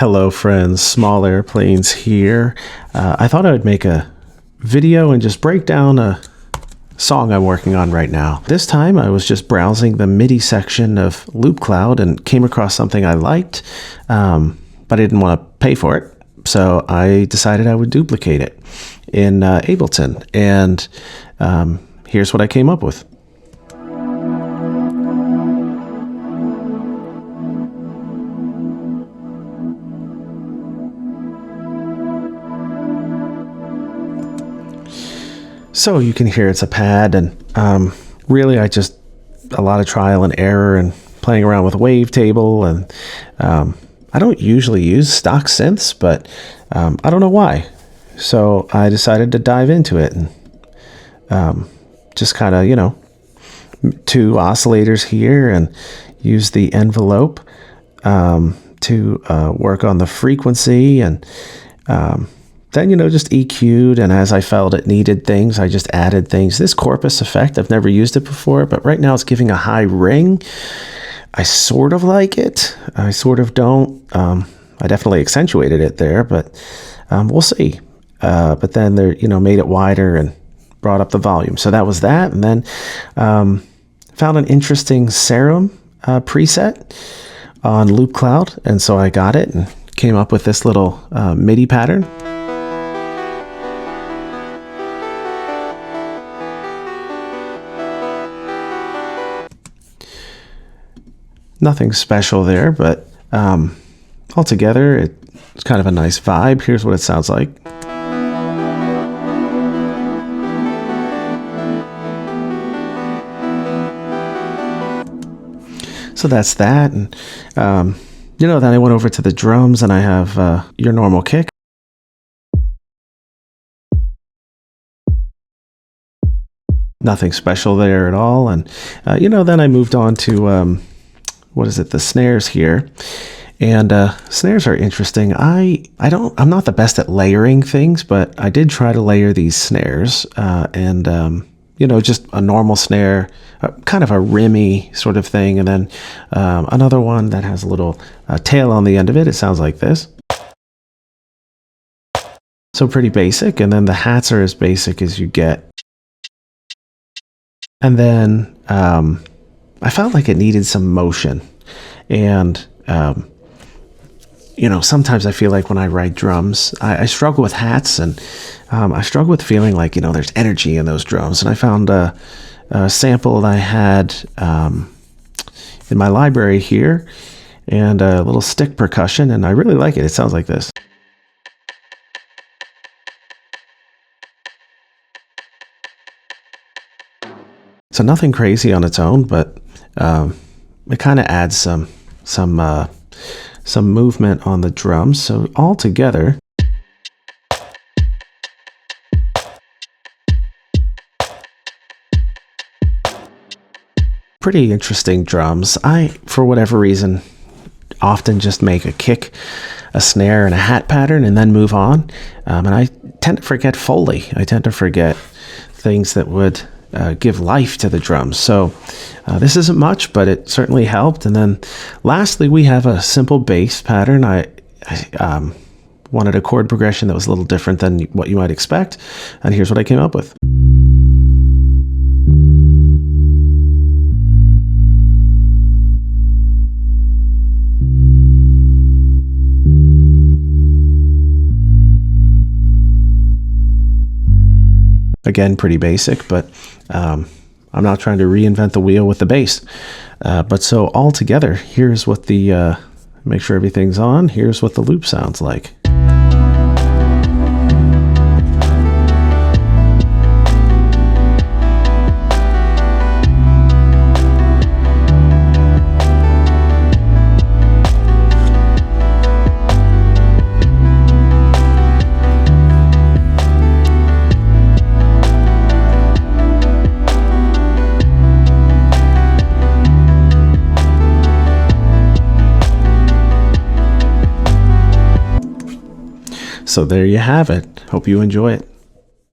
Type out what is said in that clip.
Hello friends, Small Airplanes here. I thought I would make a video and just break down a song I'm working on right now. This time I was just browsing the MIDI section of Loop Cloud and came across something I liked, but I didn't want to pay for it. So I decided I would duplicate it in Ableton, and here's what I came up with. So you can hear it's a pad, and really a lot of trial and error and playing around with wavetable, and I don't usually use stock synths, but I don't know why. So I decided to dive into it and just kind of, two oscillators here and use the envelope to work on the frequency, and then, just EQ'd, and as I felt it needed things, I just added things. This corpus effect, I've never used it before, but right now it's giving a high ring. I sort of like it. I sort of don't. I definitely accentuated it there, but we'll see. But then they made it wider and brought up the volume. So that was that. And then found an interesting serum preset on Loop Cloud. And so I got it and came up with this little MIDI pattern. Nothing special there, but altogether it's kind of a nice vibe. Here's what it sounds like. So that's that, and then I went over to the drums, and I have your normal kick. Nothing special there at all, and then I moved on to the snares here. And snares are interesting. I'm not the best at layering things, but I did try to layer these snares, and just a normal snare, kind of a rimmy sort of thing, and then another one that has a little tail on the end of it. It sounds like this. So pretty basic, and then the hats are as basic as you get. And then I felt like it needed some motion, and sometimes I feel like when I write drums, I struggle with hats, and I struggle with feeling like there's energy in those drums. And I found a sample that I had in my library here, and a little stick percussion, and I really like it. It sounds like this. So nothing crazy on its own, but it kind of adds some movement on the drums. So all together, pretty interesting drums. I, for whatever reason, often just make a kick, a snare, and a hat pattern, and then move on. And I tend to forget Foley. I tend to forget things that would give life to the drums. So this isn't much, but it certainly helped. And then lastly, we have a simple bass pattern. I wanted a chord progression that was a little different than what you might expect, and here's what I came up with. Again, pretty basic, but I'm not trying to reinvent the wheel with the bass. But so all together, here's what make sure everything's on. Here's what the loop sounds like. So there you have it. Hope you enjoy it.